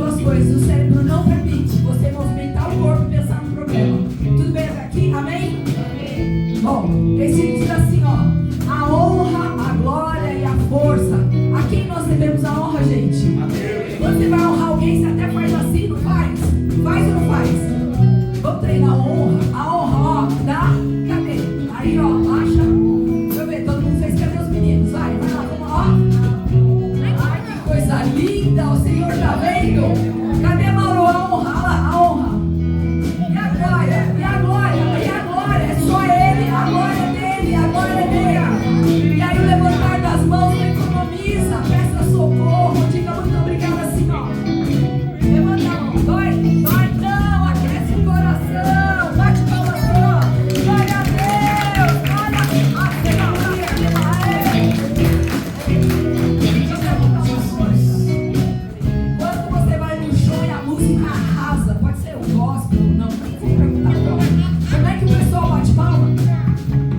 duas coisas. O cérebro não permite você movimentar o corpo e pensar no problema. Tudo bem até aqui? Amém? Amém. Bom, esse diz assim, ó. A honra, a glória e a força. A quem nós devemos a honra, gente? Quando você vai honrar alguém, você até faz assim, não faz? Faz ou não faz? Vamos treinar a honra. A honra, ó, dá. Cadê? Aí, ó, acha. Deixa eu ver, todo mundo fez. Cadê os meninos? Vai lá, vamos lá, ó. Ai, que coisa linda. O Senhor tá vendo? Cadê Mauro? A honra, olha lá, a honra. E a glória? E a glória? E a glória? É só ele, a glória é dele, a glória é dele. E aí o levantar das mãos não economiza, peça socorro, diga muito obrigado assim, ó. Levanta a mão, dói, dói não, aquece o coração, bate palma assim, ó. Glória a Deus, olha, quando você vai no show e a música arrasa, pode ser o gospel, não vou perguntar qual. Como é que o pessoal bate palma?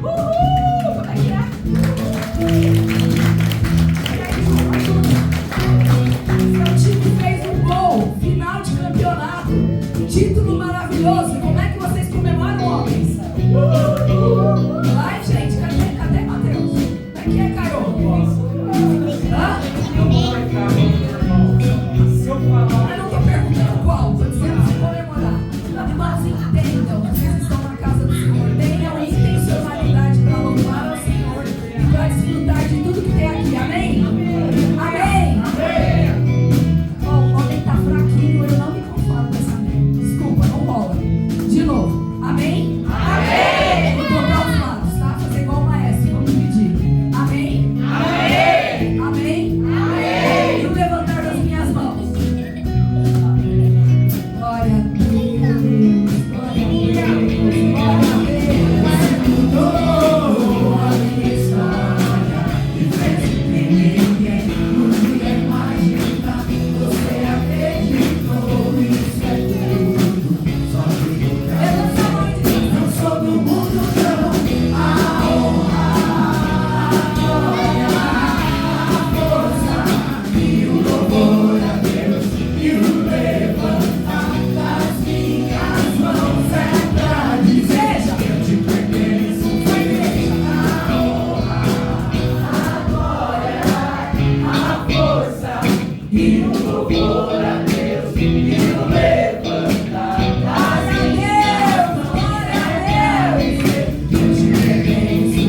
Uhul, como é que é? Seu time fez um gol, final de campeonato, título maravilhoso. Como é que vocês comemoram, homens? Vai, gente, cadê Matheus? Como é que é, Caio? Hã? Eu não estou perguntando qual, estou dizendo se comemorar. Irmãos, entendam, vocês estão na casa do Senhor, tenham intencionalidade para louvar ao Senhor e para desfrutar de tudo que tem aqui. Amém? Amém? Ó, o homem está fraquinho, eu não me conformo dessa vez. Desculpa, não rola. De novo. Amém? Amém! Vou trocar os lados, tá? Fazer igual o maestro, vamos dividir. Amém? Amém! Amém? Amém! E o levantar das minhas mãos. Glória a Deus, glória a Deus, glória a Deus. Mudou a minha história e fez o que ninguém podia imaginar. Você acreditou, isso é tudo. Só digo pra você, não sou do mundo, não. A honra, a glória, a força e o louvor a Deus e o levantar das minhas mãos é pra dizer que eu te pertenço. A honra, a glória, a força e o louvor a Deus e o levantar das minhas mãos. Glória a Deus, eu te pertenço.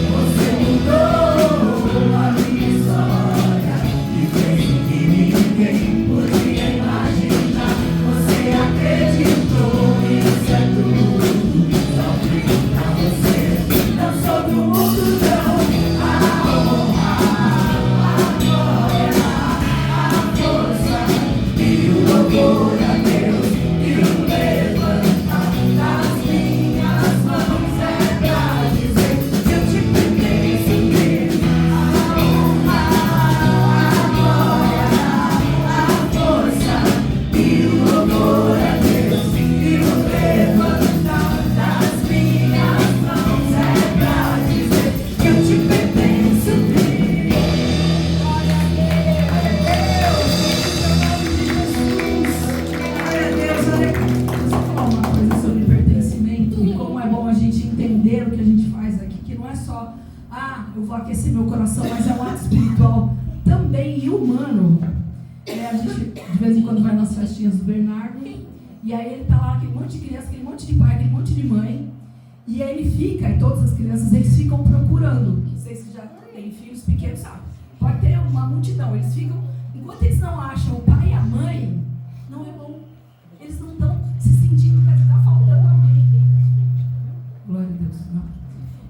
Você mudou a minha história e fez o que ninguém podia imaginar. Você acreditou, isso é tudo. Só digo pra você, não sou do mundo, não. A honra, a glória, a força e o louvor a Deus e o levantar das minhas mãos é pra dizer que eu te pertenço mesmo. A honra, a glória, a força e o louvor a Deus e o levantar das minhas mãos é pra dizer que eu te pertenço mesmo. Glória a Deus, olha aqui. Deixa eu falar uma coisa sobre pertencimento e como é bom a gente entender o que a gente faz aqui, que não é só, eu vou aquecer meu coração, mas é um ato espiritual também e humano. A gente de vez em quando vai nas festinhas do Bernardo, e aí ele tá lá, aquele monte de criança, aquele monte de pai, aquele monte de mãe, e aí ele fica, e todas as crianças, eles ficam procurando. Vocês que já têm filhos pequenos sabem, pode ter uma multidão, eles ficam, enquanto eles não acham o pai e a mãe, não é bom. Eles não estão se sentindo que está faltando alguém. Glória a Deus. Não.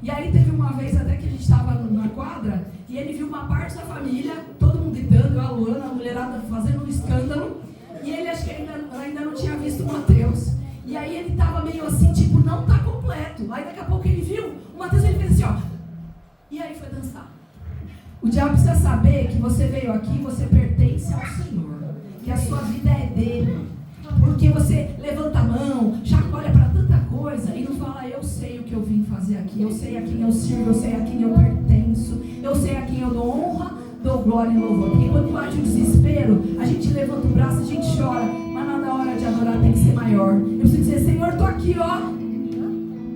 E aí teve uma vez até que a gente estava na quadra e ele viu uma parte da família, todo mundo gritando, a Luana, a mulherada fazendo um escândalo, e ele acho que ainda não tinha visto o Matheus. E aí ele estava meio assim, tipo, não está completo. Aí daqui a pouco ele viu o Matheus, ele fez assim, ó. E aí foi dançar. O diabo precisa saber que você veio aqui, você pertence ao Senhor. sei a quem eu sirvo, eu sei a quem eu pertenço, eu sei a quem eu dou honra, dou glória e louvor. Porque quando bate o desespero, a gente levanta o braço, a gente chora, mas na hora de adorar tem que ser maior. Eu preciso dizer, Senhor, estou aqui, ó.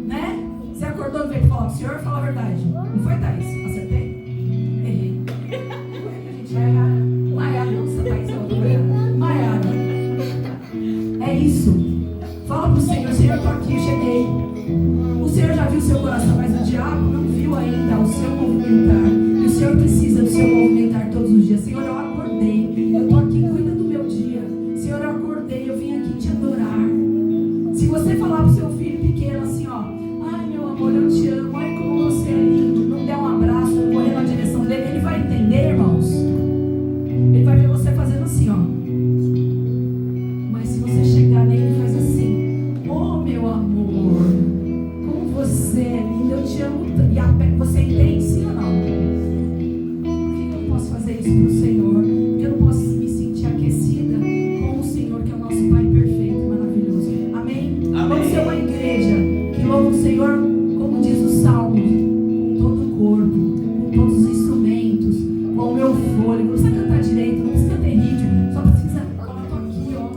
Né? Você acordou, veio falar pro Senhor, fala a verdade. Não foi, Thaís? Acertei? Errei. A gente vai errar. Maiara, não, você Thaís, não. Maiara. É isso. Fala pro Senhor, Senhor, estou aqui, cheguei. O Senhor já viu o seu coração, mas o diabo não viu ainda o seu movimentar. E o Senhor precisa do seu movimentar todos os dias. Senhor, eu acordei, eu estou aqui, cuida do meu dia. Senhor, eu acordei, eu vim aqui te adorar. Se você falar pro seu filho pequeno assim, ó, ai meu amor, eu te amo, ai como você é lindo, não der um abraço, correr na direção dele, ele vai entender, irmãos. Ele vai ver você fazendo assim, ó. Mas se você chegar nele e faz assim, oh meu amor, como você é lindo, eu te amo. E você entende sim ou não? Por que eu não posso fazer isso pro Senhor? Porque eu não posso me sentir aquecida com o Senhor, que é o nosso Pai perfeito e maravilhoso. Amém? Vamos ser uma igreja que louva o Senhor, como diz o Salmo, com todo o corpo, com todos os instrumentos, com o meu fôlego. Não precisa cantar direito, não precisa ter ritmo, só precisa falar, estou aqui, ó.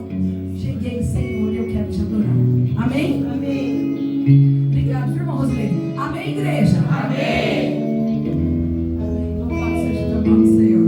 Cheguei, Senhor, e eu quero te adorar. Amém? Amém. Obrigado, viu, irmão Rosilene? Amém, igreja? Amém. Amém. Louvado seja o teu nome, Senhor.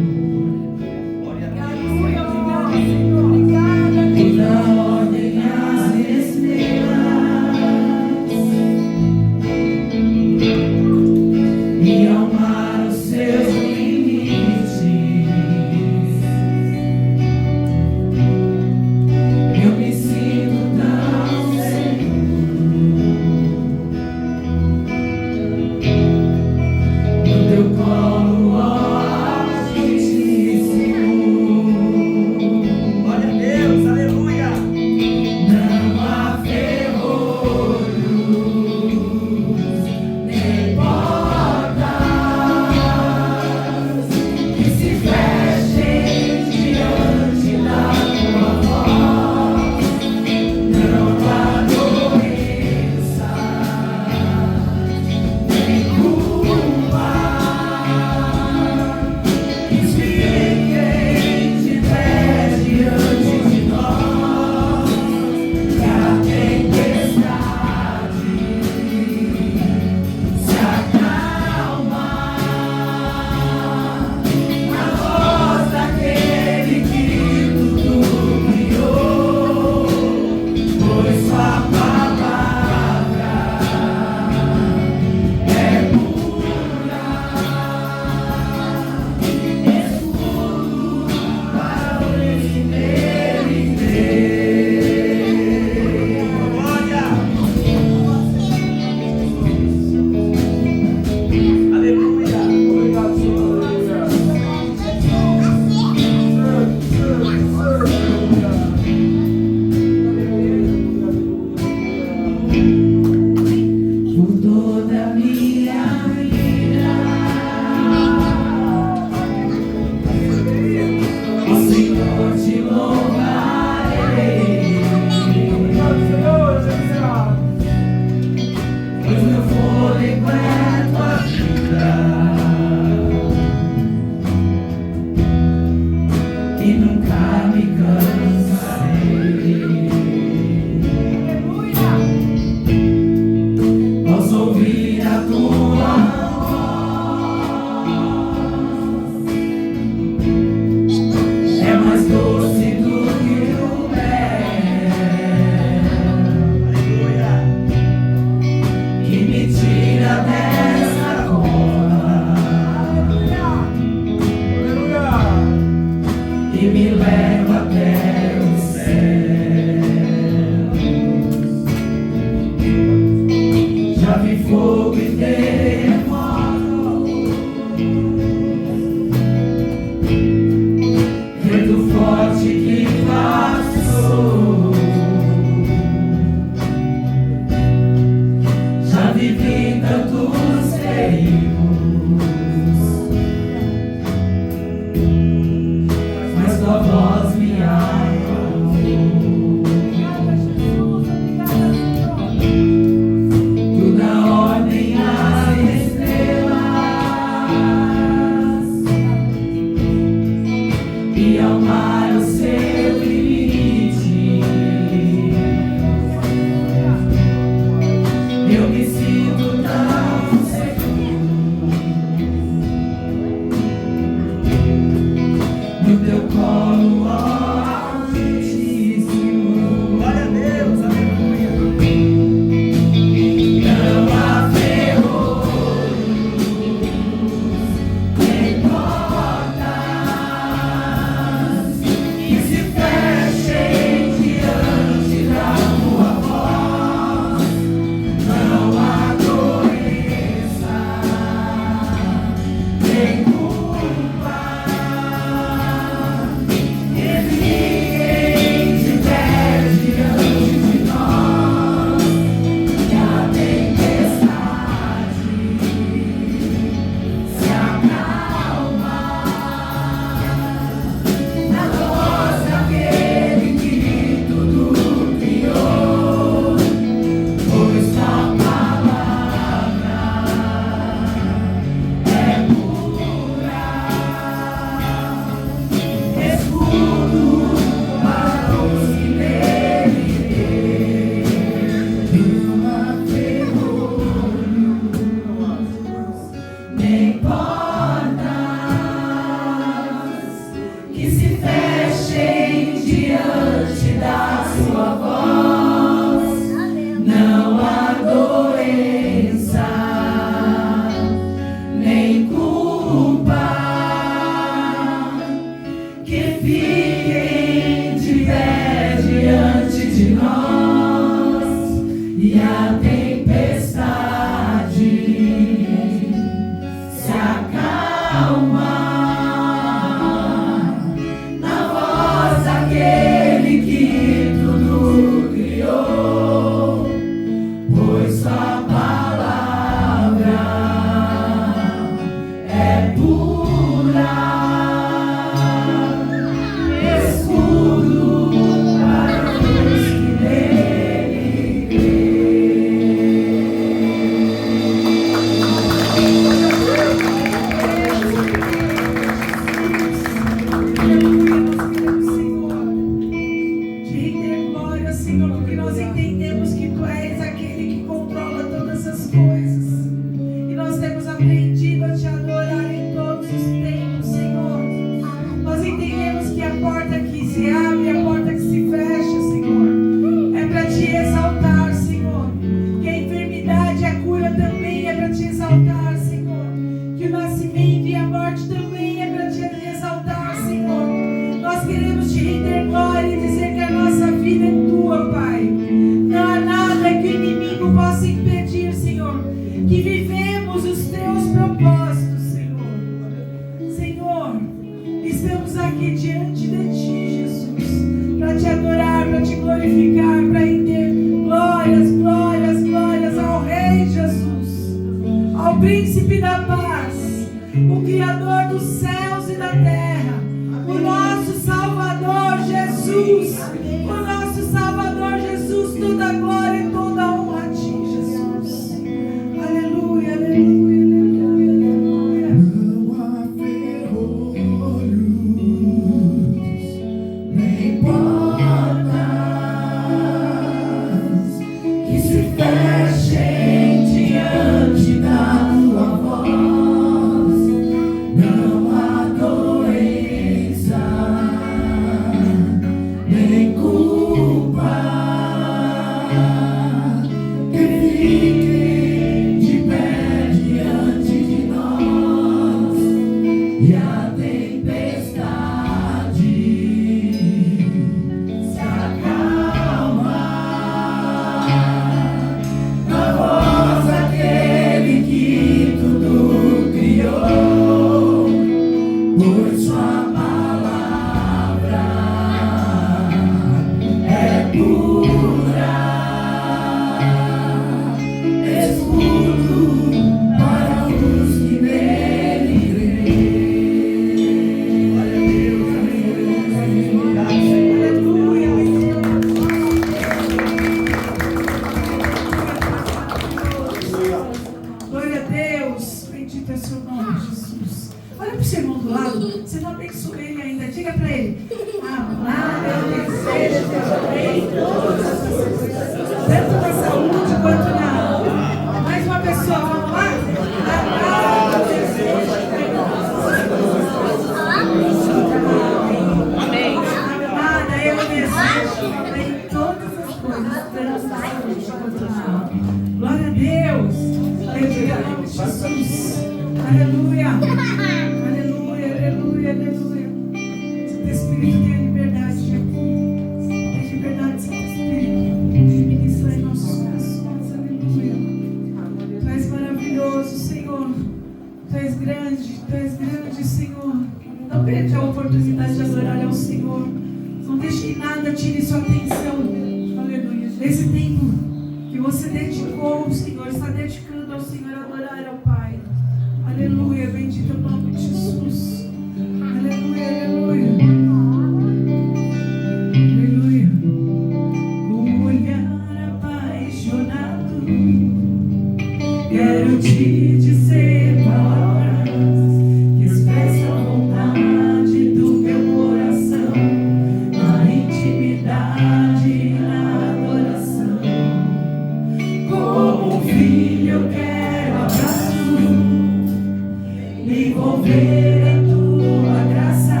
me envolver em tua graça.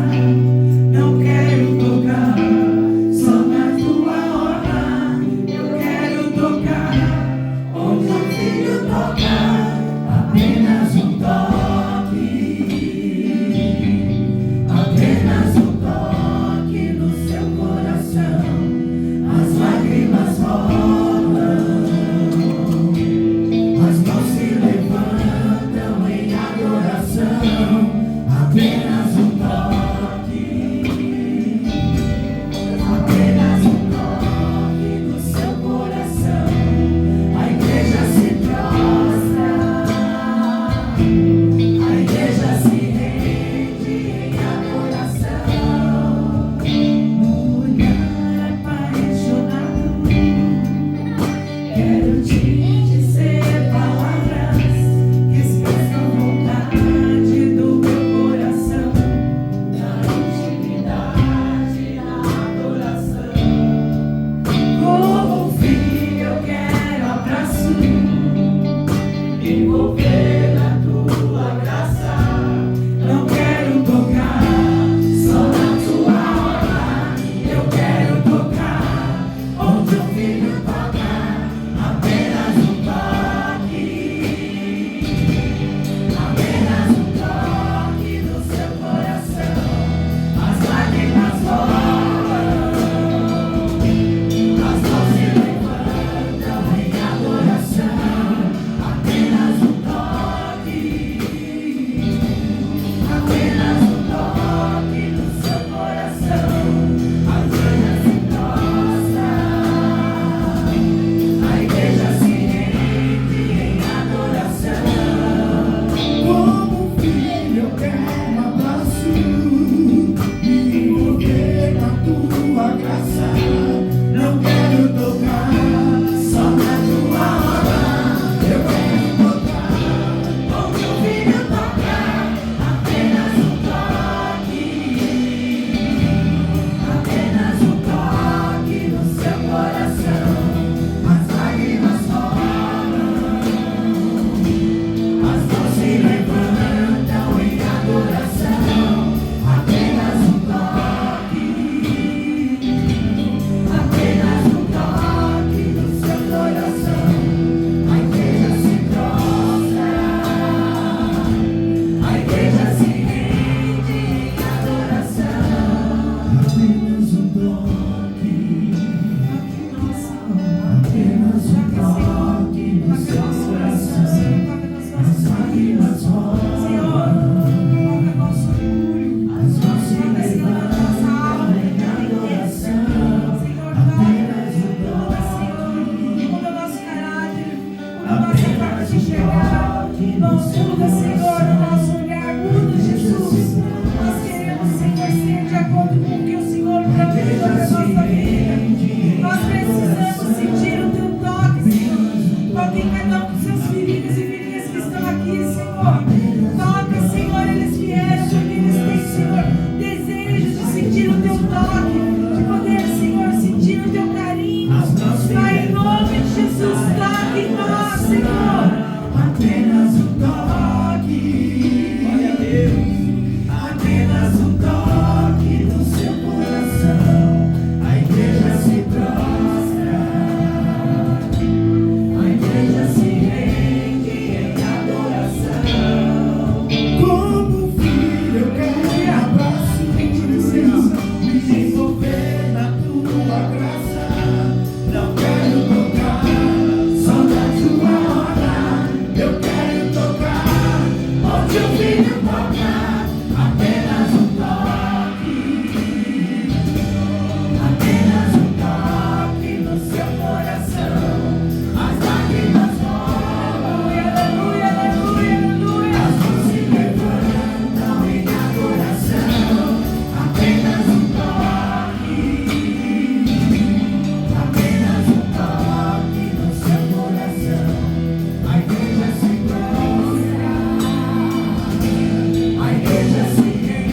Não quero tocar só na tua orla. Eu quero tocar onde o filho toca. Apenas um toque, apenas um toque no seu coração. As lágrimas rolam, as mãos se levantam em adoração. Apenas um toque, apenas um toque no seu coração. A igreja se prostra, a igreja se rende em adoração. No olhar apaixonado, quero te dizer palavras que expressam vontade do meu coração. Na intimidade, na adoração. Como um filho eu quero abraço, me envolver na tua graça. Não quero tocar só na tua orla. Eu quero tocar onde o filho toca. Apenas um toque, apenas um toque no seu coração. As lágrimas rolam, as mãos se levantam em adoração. Apenas um toque, apenas um toque no seu coração. A igreja se prostra, a igreja se rende em adoração. Como um filho eu quero um abraço, me envolver na tua graça. Não quero tocar só na tua hora. Eu quero tocar onde o filho toca. Apenas um toque, apenas um toque no seu coração. As lágrimas rolam, as mãos se levantam em adoração. Apenas um toque, apenas um toque no seu coração. A igreja se prostra, a igreja se rende em adoração. Apenas um toque, apenas um toque no seu coração. As lágrimas rolam, as mãos se levantam em adoração. Apenas um toque, Muda o nosso caráter, muda a nossa apenas forma de um enxergar. toque Não no seu muda, Senhor, o coração. nosso olhar, muda, Jesus. Nós queremos, Senhor, ser de acordo com o que o Senhor prometeu para a nossa vida. Nós precisamos sentir o teu toque, Senhor. Toque em cada um dos seus filhos e filhinhas que estão aqui, Senhor. Toca, Senhor, eles vieram porque eles têm, Senhor, desejo de sentir o teu toque, de poder, Senhor, sentir o teu carinho. Pai, em nome de Jesus, toque em nós, Senhor. Apenas um toque, olha Deus, apenas um toque no seu coração. A igreja se prostra, a igreja se rende em adoração. Como um filho eu quero abraço, me envolver na tua graça. Não quero tocar só na tua hora. Eu quero tocar onde o filho toca. Apenas um toque, apenas um toque no seu coração. As lágrimas rolam, Aleluia, aleluia, aleluia. as mãos se levantam em adoração. Apenas um toque, apenas um toque no seu coração. A igreja se prostra, a igreja se rende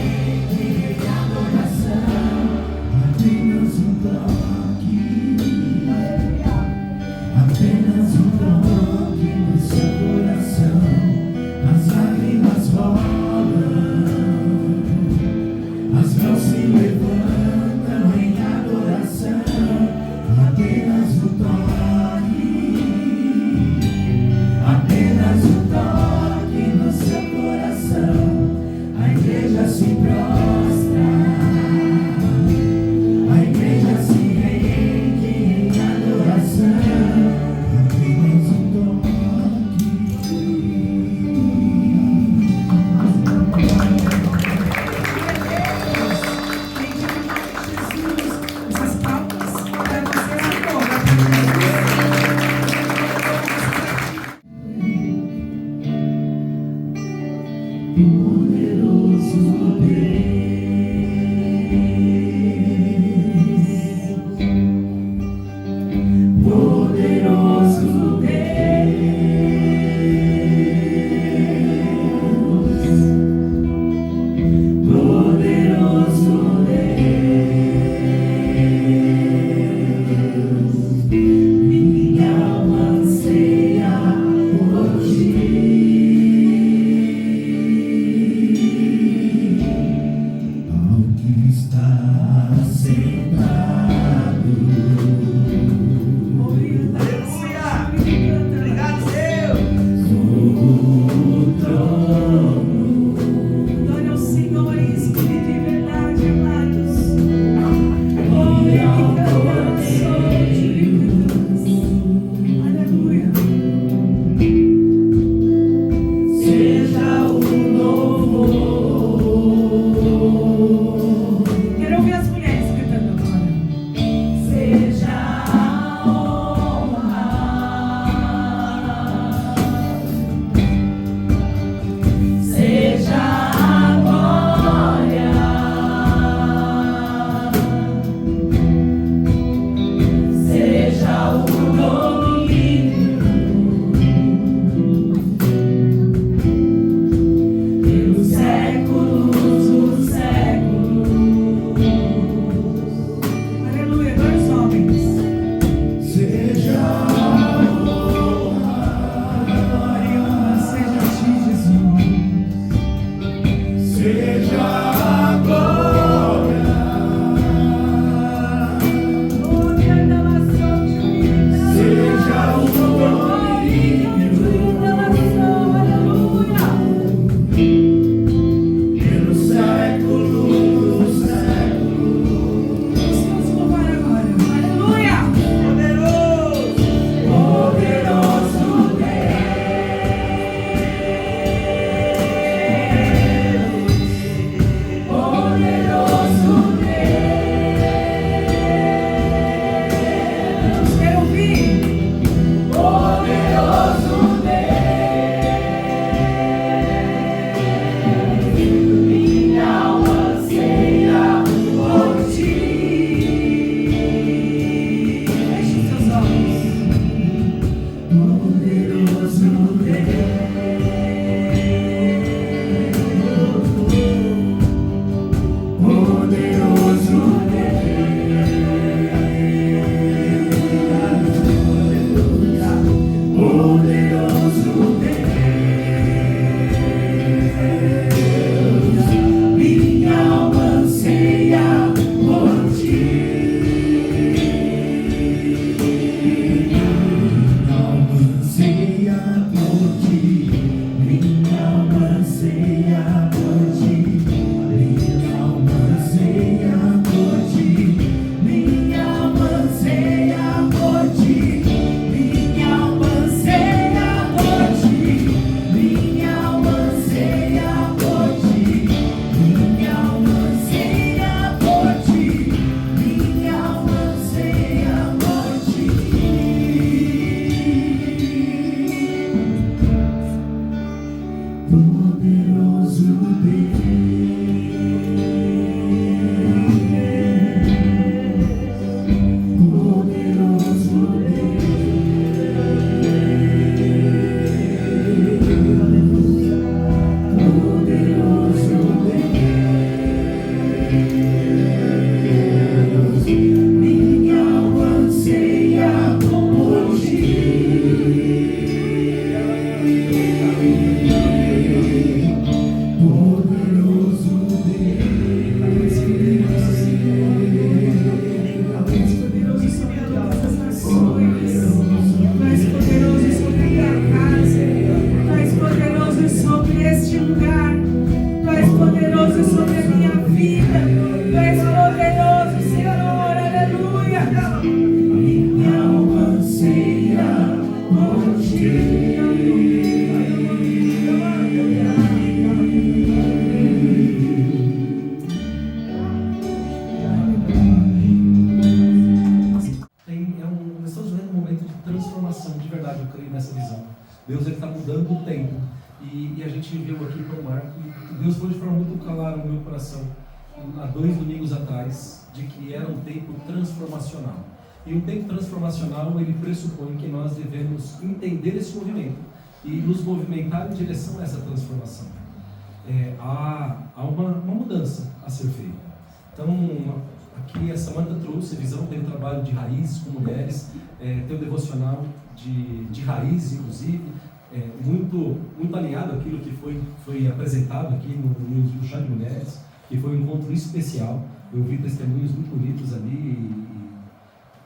Deus está mudando o tempo e a gente gente viu aqui com o Marco, e Deus foi de forma muito clara no meu coração, há 2 domingos atrás, de que era um tempo transformacional. E um tempo transformacional, ele pressupõe que nós devemos entender esse movimento e nos movimentar em direção a essa transformação. Há uma mudança a ser feita. Então, aqui a Samantha trouxe a visão, tem o trabalho de raízes com mulheres, tem o devocional de raiz, inclusive, muito alinhado àquilo que foi apresentado aqui no Chá de Mulheres, que foi um encontro especial. Eu vi testemunhos muito bonitos ali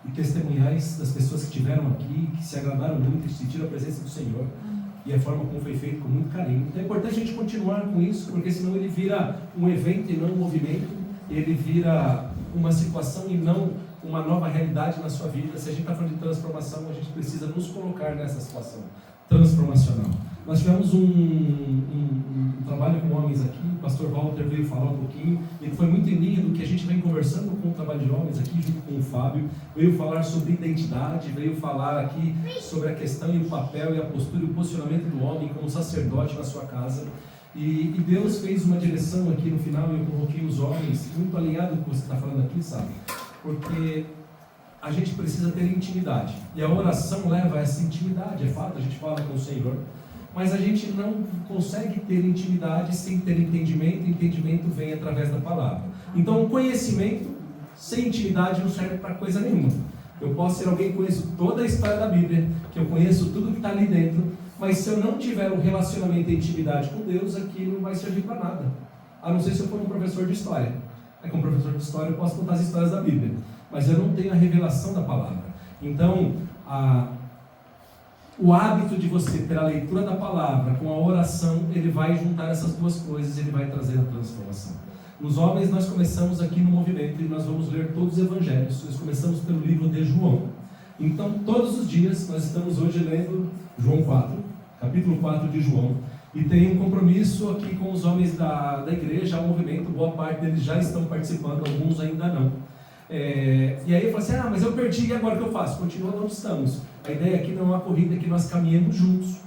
e testemunhais das pessoas que estiveram aqui, que se agradaram muito, que sentiram a presença do Senhor e a forma como foi feito com muito carinho. Então é importante a gente continuar com isso, porque senão ele vira um evento e não um movimento, ele vira uma situação e não uma nova realidade na sua vida. Se a gente está falando de transformação, a gente precisa nos colocar nessa situação transformacional. Nós tivemos um trabalho com homens aqui, o pastor Walter veio falar um pouquinho, ele foi muito em linha do que a gente vem conversando com o trabalho de homens aqui, junto com o Fábio, veio falar sobre identidade, veio falar aqui sobre a questão e o papel e a postura e o posicionamento do homem como sacerdote na sua casa. E Deus fez uma direção aqui no final, e eu coloquei os homens muito alinhado com o que você está falando aqui, sabe? Porque a gente precisa ter intimidade, e a oração leva a essa intimidade, é fato, a gente fala com o Senhor, mas a gente não consegue ter intimidade sem ter entendimento, e entendimento vem através da palavra. Então o conhecimento sem intimidade não serve para coisa nenhuma. Eu posso ser alguém que conheço toda a história da Bíblia, que eu conheço tudo que está ali dentro, mas se eu não tiver um relacionamento e intimidade com Deus, aquilo não vai servir para nada, a não ser se eu for um professor de história. Como professor de história eu posso contar as histórias da Bíblia, mas eu não tenho a revelação da palavra. Então, o hábito de você ter a leitura da palavra com a oração, ele vai juntar essas duas coisas, ele vai trazer a transformação. Nos homens nós começamos aqui no movimento e nós vamos ler todos os evangelhos. Nós começamos pelo livro de João. Então todos os dias nós estamos hoje lendo João 4, capítulo 4 de João, e tem um compromisso aqui com os homens da igreja, o movimento, boa parte deles já estão participando, alguns ainda não. E aí eu falo assim, mas eu perdi, e agora o que eu faço? Continua onde estamos. A ideia aqui não é uma corrida, é que nós caminhamos juntos.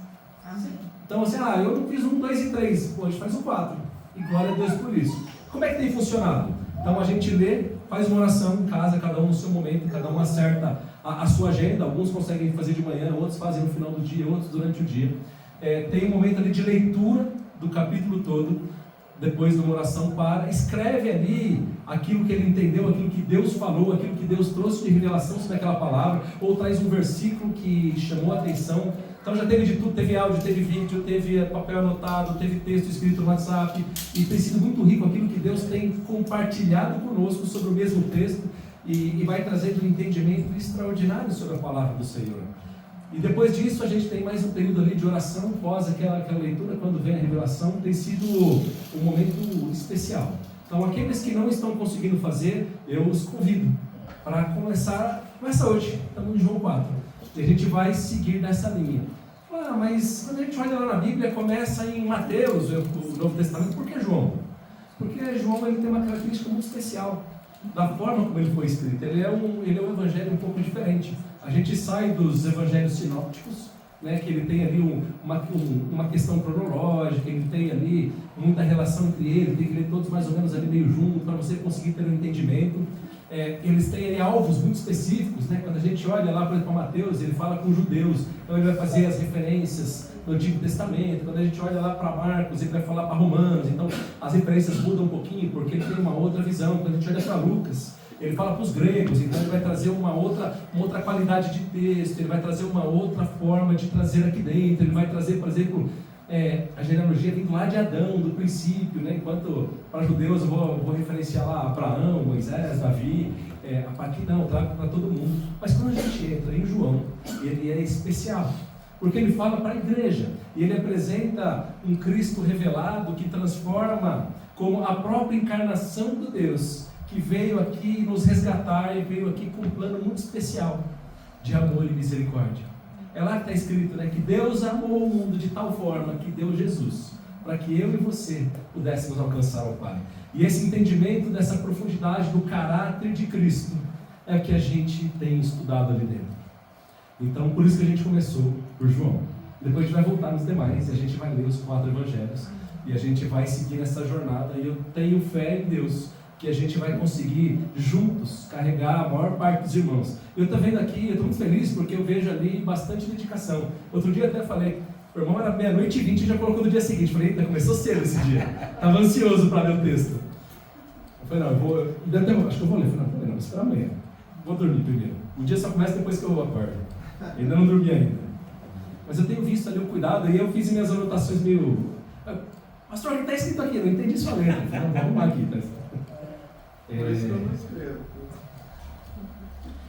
Então assim, eu não fiz 1, 2 e 3, pô, a gente faz o 4, e glória a Deus por isso. Como é que tem funcionado? Então a gente lê, faz uma oração em casa, cada um no seu momento, cada um acerta a sua agenda, alguns conseguem fazer de manhã, outros fazem no final do dia, outros durante o dia. Tem um momento ali de leitura do capítulo todo, depois de uma oração escreve ali aquilo que ele entendeu, aquilo que Deus falou, aquilo que Deus trouxe de revelação sobre aquela palavra, ou traz um versículo que chamou a atenção. Então já teve de tudo, teve áudio, teve vídeo, teve papel anotado, teve texto escrito no WhatsApp, e tem sido muito rico aquilo que Deus tem compartilhado conosco sobre o mesmo texto, e vai trazendo um entendimento extraordinário sobre a palavra do Senhor. E depois disso a gente tem mais um período ali de oração, pós aquela leitura, quando vem a revelação, tem sido um momento especial. Então aqueles que não estão conseguindo fazer, eu os convido para começa hoje, estamos em João 4, e a gente vai seguir nessa linha. Mas quando a gente olha lá na Bíblia, começa em Mateus, o Novo Testamento, por que João? Porque João ele tem uma característica muito especial, da forma como ele foi escrito. Ele é um evangelho um pouco diferente. A gente sai dos evangelhos sinópticos, né, que ele tem ali uma questão cronológica, ele tem ali muita relação entre eles, tem que ler todos mais ou menos ali meio junto, para você conseguir ter um entendimento. Eles têm ali alvos muito específicos, né? Quando a gente olha lá, por exemplo, para Mateus, ele fala com judeus, então ele vai fazer as referências do Antigo Testamento. Quando a gente olha lá para Marcos, ele vai falar para Romanos, então as referências mudam um pouquinho, porque ele tem uma outra visão. Quando a gente olha para Lucas, ele fala para os gregos, então ele vai trazer uma outra qualidade de texto, ele vai trazer uma outra forma de trazer aqui dentro, ele vai trazer, por exemplo, a genealogia vindo lá de Adão, do princípio, né? Enquanto para judeus eu vou referenciar lá Abraão, Moisés, Davi, aqui não, eu trago para todo mundo. Mas quando a gente entra em João, ele é especial, porque ele fala para a igreja, e ele apresenta um Cristo revelado que transforma como a própria encarnação do Deus, que veio aqui nos resgatar e veio aqui com um plano muito especial de amor e misericórdia. É lá que está escrito, né, que Deus amou o mundo de tal forma que deu Jesus, para que eu e você pudéssemos alcançar o Pai. E esse entendimento dessa profundidade do caráter de Cristo é o que a gente tem estudado ali dentro. Então, por isso que a gente começou por João. Depois a gente vai voltar nos demais e a gente vai ler os 4 evangelhos e a gente vai seguir nessa jornada. E eu tenho fé em Deus que a gente vai conseguir juntos carregar a maior parte dos irmãos. Eu estou vendo aqui, eu estou muito feliz porque eu vejo ali bastante dedicação. Outro dia eu até falei, o irmão era 00:20 e já colocou no dia seguinte. Falei, eita, começou cedo esse dia. Estava ansioso para ler o texto. Eu falei, não, acho que eu vou ler. Eu falei, não, vou esperar amanhã. Vou dormir primeiro. O dia só começa depois que eu acordo. Ainda não dormi ainda. Mas eu tenho visto ali o cuidado, e eu fiz minhas anotações meio... Pastor, o que está escrito aqui? Eu não entendi sua letra. Vamos arrumar aqui. Tá? Por isso que eu não escrevo.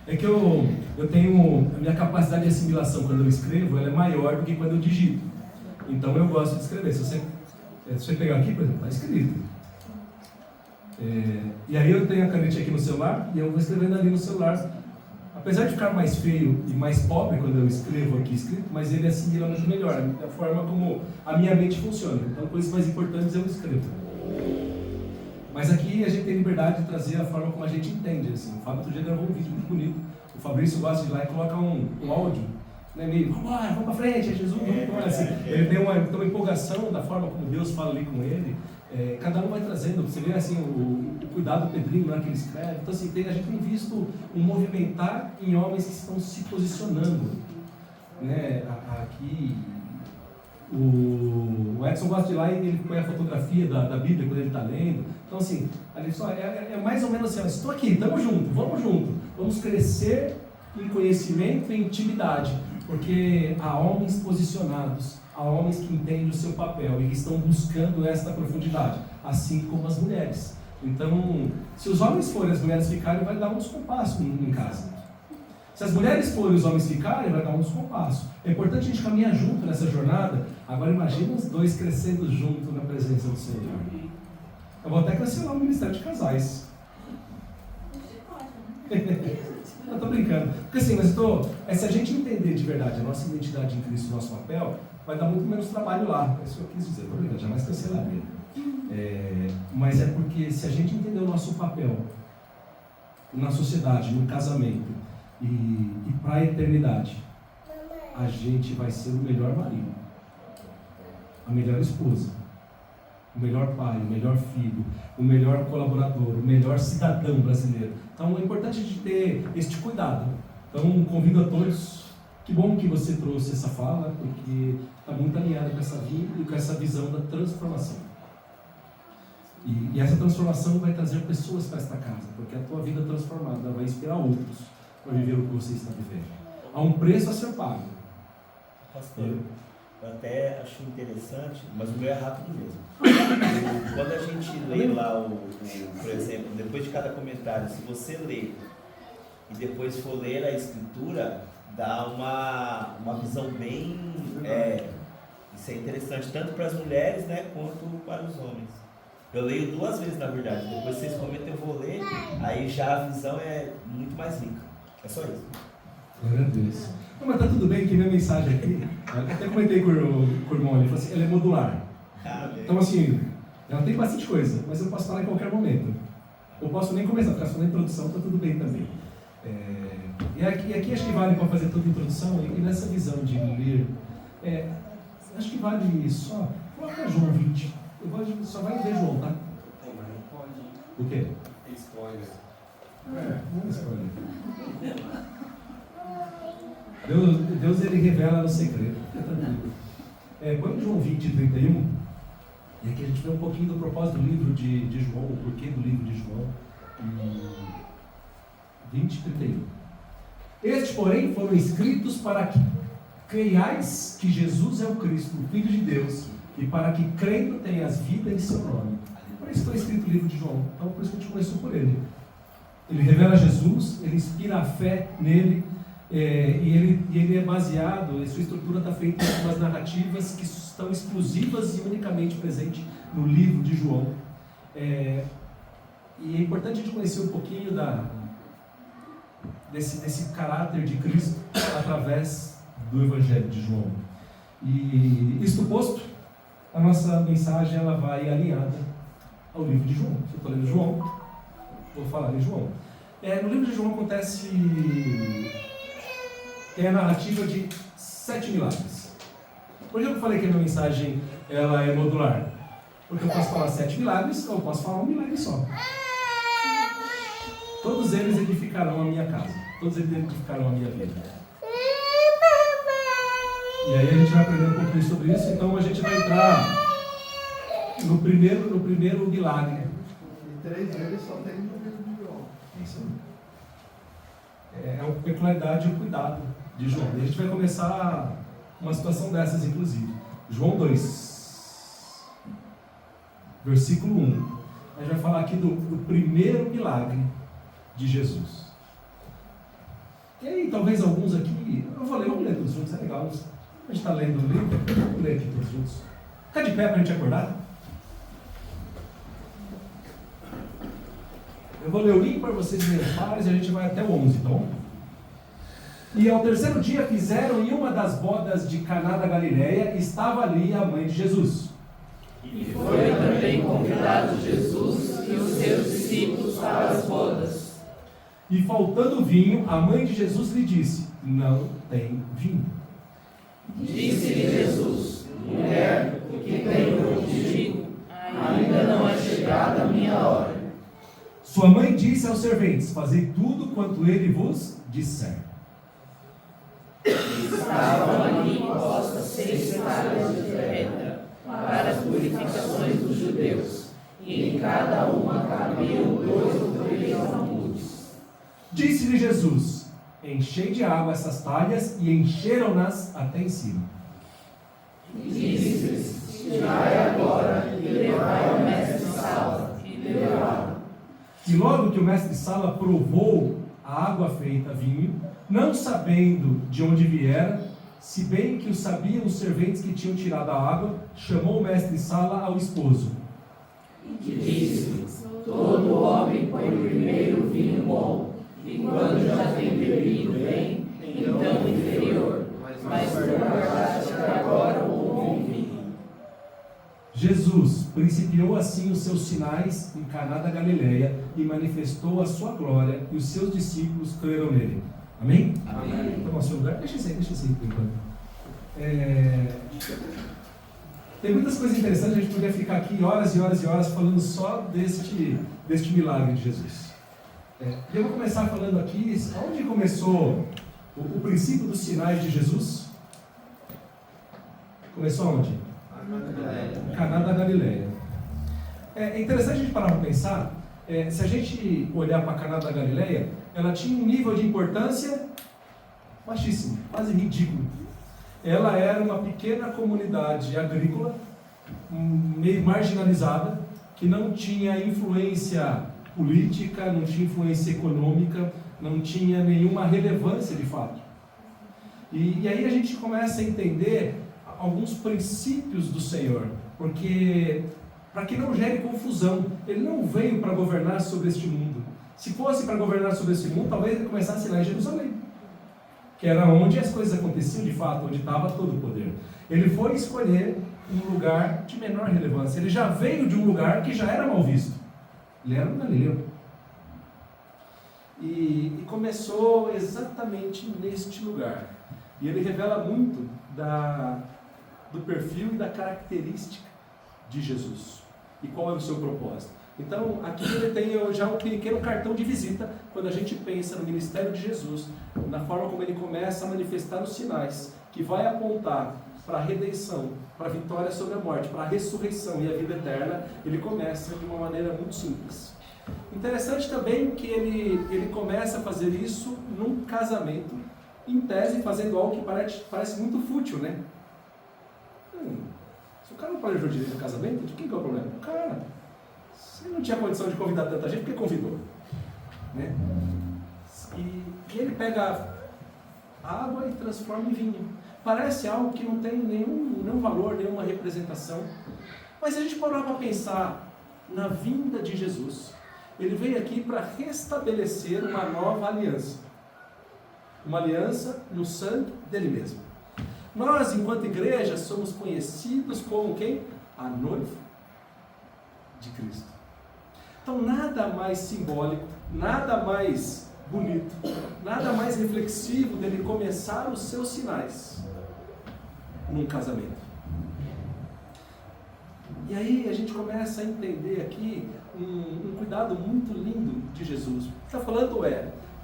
É que eu tenho... A minha capacidade de assimilação quando eu escrevo, ela é maior do que quando eu digito. Então eu gosto de escrever. Se você pegar aqui, por exemplo, está escrito. E aí eu tenho a canetinha aqui no celular, e eu vou escrevendo ali no celular. Apesar de ficar mais feio e mais pobre quando eu escrevo aqui escrito, mas ele assimila muito melhor, da forma como a minha mente funciona. Então, coisas mais importantes eu escrevo. Mas aqui a gente tem liberdade de trazer a forma como a gente entende. Assim. O Fábio outro dia gravou um vídeo muito bonito. O Fabrício gosta de ir lá e coloca um áudio, né, meio, vamos lá, vamos para frente, é Jesus, vamos assim. Ele tem uma empolgação da forma como Deus fala ali com ele. Cada um vai trazendo, você vê assim, o cuidado do Pedrinho na hora que ele escreve. Então assim, a gente tem visto um movimentar em homens que estão se posicionando, né? Aqui o Edson gosta de ir lá e ele põe a fotografia da Bíblia quando ele está lendo. Então assim, ali só é mais ou menos assim, estou aqui, estamos juntos, vamos crescer em conhecimento e intimidade, porque há homens posicionados, há homens que entendem o seu papel e que estão buscando esta profundidade, assim como as mulheres. Então, se os homens forem e as mulheres ficarem, vai dar um descompasso em casa. Se as mulheres forem e os homens ficarem, vai dar um descompasso. É importante a gente caminhar junto nessa jornada. Agora imagina os dois crescendo junto na presença do Senhor. Eu vou até cancelar o ministério de casais. Eu estou brincando. Porque assim, se a gente entender de verdade a nossa identidade em Cristo, o nosso papel, vai dar muito menos trabalho lá. É isso que eu quis dizer. Estou brincando, jamais cancelaria. Mas é porque se a gente entender o nosso papel na sociedade, no casamento e para a eternidade, a gente vai ser o melhor marido, a melhor esposa, o melhor pai, o melhor filho, o melhor colaborador, o melhor cidadão brasileiro. Então é importante a gente ter este cuidado. Então convido a todos, que bom que você trouxe essa fala, porque está muito alinhada com essa vida e com essa visão da transformação. E essa transformação vai trazer pessoas para esta casa, porque a tua vida transformada vai inspirar outros para viver o que você está vivendo. Há um preço a ser pago. Pastor, eu até acho interessante, mas o meu é rápido mesmo. Quando a gente lê lá, por exemplo, depois de cada comentário, se você ler e depois for ler a escritura, dá uma visão bem... isso é interessante, tanto para as mulheres, né, quanto para os homens. Eu leio 2 vezes, na verdade. Depois vocês comentam, eu vou ler, aí já a visão é muito mais rica. É só isso. Glória a Deus. Não, mas tá tudo bem que minha mensagem aqui, eu até comentei com o irmão, ele falou assim, ela é modular. Então assim, ela tem bastante coisa, mas eu posso falar em qualquer momento. Eu posso nem começar, ficar só na introdução, tá tudo bem também. E aqui acho que vale para fazer toda a introdução, e nessa visão de ler, acho que vale só, coloca João 20. Só vai ver João, tá? Tem, mas não pode. O quê? Tem spoiler. Não spoiler. Deus ele revela no segredo. Põe João 20, 31. E aqui a gente vê um pouquinho do propósito do livro de João, o porquê do livro de João. 20, 31. Estes, porém, foram escritos para que creiais que Jesus é o Cristo, o Filho de Deus, e para que crendo tenhas vida em seu nome. Por isso foi escrito o livro de João. Então por isso que a gente começou por ele. Ele revela Jesus, ele inspira a fé nele, e ele é baseado, a sua estrutura está feita em umas narrativas que estão exclusivas e unicamente presentes no livro de João. E é importante a gente conhecer um pouquinho desse caráter de Cristo através do Evangelho de João. E isto posto, a nossa mensagem ela vai alinhada ao livro de João. Se eu estou lendo João, vou falar em João. No livro de João acontece a narrativa de 7 milagres. Por que eu falei que a minha mensagem ela é modular? Porque eu posso falar 7 milagres ou eu posso falar um milagre só. Todos eles edificarão a minha casa. Todos eles edificarão a minha vida. E aí a gente vai aprender um pouquinho sobre isso. Então a gente vai entrar no primeiro milagre. E 3 vezes só tem no livro de João. Isso é uma peculiaridade e o cuidado de João. E a gente vai começar uma situação dessas, inclusive. João 2, versículo 1. A gente vai falar aqui do primeiro milagre de Jesus. E aí, talvez alguns aqui, vamos ler todos juntos, é legal. A gente está lendo o livro, vamos ler aqui todos juntos. Fica de pé para a gente acordar. Eu vou ler o ímpar, vocês lerem os pares e a gente vai até o 11, tá bom? E ao terceiro dia fizeram em uma das bodas de Caná da Galileia, estava ali a mãe de Jesus. E foi também convidado Jesus e os seus discípulos para as bodas. E faltando vinho, a mãe de Jesus lhe disse: não tem vinho. Disse-lhe Jesus: mulher, o que tenho eu te digo? Ainda não é chegada a minha hora. Sua mãe disse aos serventes: fazei tudo quanto ele vos disser. Estavam ali postas 6 talhas de pedra para as purificações dos judeus, e em cada uma cabiam 2 ou 3 almudes. Disse-lhe Jesus: enchei de água essas talhas, e encheram-nas até em cima. Disse-lhes: tirai agora e levai ao mestre-sala, e levaram. E logo que o mestre-sala provou a água feita vinho, não sabendo de onde viera, se bem que o sabiam os serventes que tinham tirado a água, chamou o mestre-sala ao esposo. E disse: todo homem põe primeiro o vinho bom, e quando já tem bebido bem, então o inferior, mas tu guardaste até agora o bom vinho. Jesus principiou assim os seus sinais em Caná da Galileia e manifestou a sua glória, e os seus discípulos creram nele. Amém? Amém. Toma o seu lugar? Deixa isso aí por enquanto. Tem muitas coisas interessantes, a gente poderia ficar aqui horas e horas e horas falando só deste milagre de Jesus. E eu vou começar falando aqui, onde começou o princípio dos sinais de Jesus? Começou onde? Caná da Galileia. É interessante a gente parar para pensar, se a gente olhar para Caná da Galileia, ela tinha um nível de importância baixíssimo, quase ridículo. Ela era uma pequena comunidade agrícola, meio marginalizada, que não tinha influência política, não tinha influência econômica, não tinha nenhuma relevância de fato. E aí a gente começa a entender alguns princípios do Senhor, porque para que não gere confusão, Ele não veio para governar sobre este mundo. Se fosse para governar sobre esse mundo, talvez Ele começasse lá em Jerusalém, que era onde as coisas aconteciam de fato, onde estava todo o poder. Ele foi escolher um lugar de menor relevância. Ele já veio de um lugar que já era mal visto. Ele era um galileu. E começou exatamente neste lugar. E ele revela muito do perfil e da característica de Jesus. E qual é o seu propósito. Então, aqui ele tem já um pequeno cartão de visita quando a gente pensa no ministério de Jesus, na forma como ele começa a manifestar os sinais, que vai apontar para a redenção, para a vitória sobre a morte, para a ressurreição e a vida eterna. Ele começa de uma maneira muito simples. Interessante também que ele começa a fazer isso num casamento, em tese fazendo algo que parece muito fútil, né? Se o cara não planejou direito no casamento, de quem que é o problema? O cara. Se ele não tinha condição de convidar tanta gente, por que convidou? Né? E ele pega água e transforma em vinho. Parece algo que não tem nenhum valor, nenhuma representação. Mas se a gente parar para pensar na vinda de Jesus, ele veio aqui para restabelecer uma nova aliança. Uma aliança no sangue dele mesmo. Nós, enquanto igreja, somos conhecidos como quem? A noiva de Cristo. Então, nada mais simbólico, nada mais bonito, nada mais reflexivo dele começar os seus sinais num casamento. E aí a gente começa a entender aqui um cuidado muito lindo de Jesus. O que está falando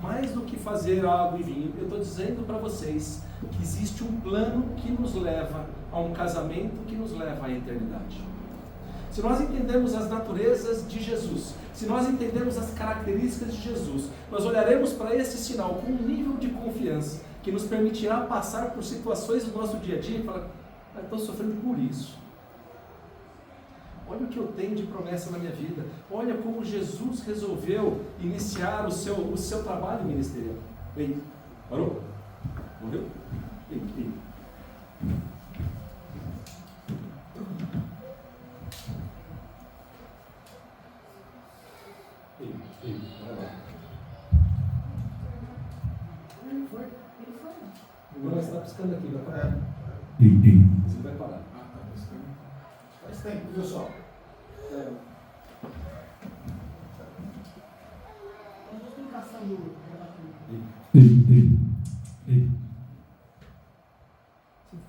mais do que fazer água e vinho, eu estou dizendo para vocês que existe um plano que nos leva a um casamento que nos leva à eternidade. Se nós entendemos as naturezas de Jesus, se nós entendemos as características de Jesus, nós olharemos para esse sinal com um nível de confiança que nos permitirá passar por situações do nosso dia a dia e falar: eu estou sofrendo por isso. Olha o que eu tenho de promessa na minha vida. Olha como Jesus resolveu iniciar o seu trabalho ministerial. Ei, parou? Morreu? Ei. Vai lá. Ele foi. Agora você está piscando aqui, vai parar. Você vai parar. Faz tempo, viu só?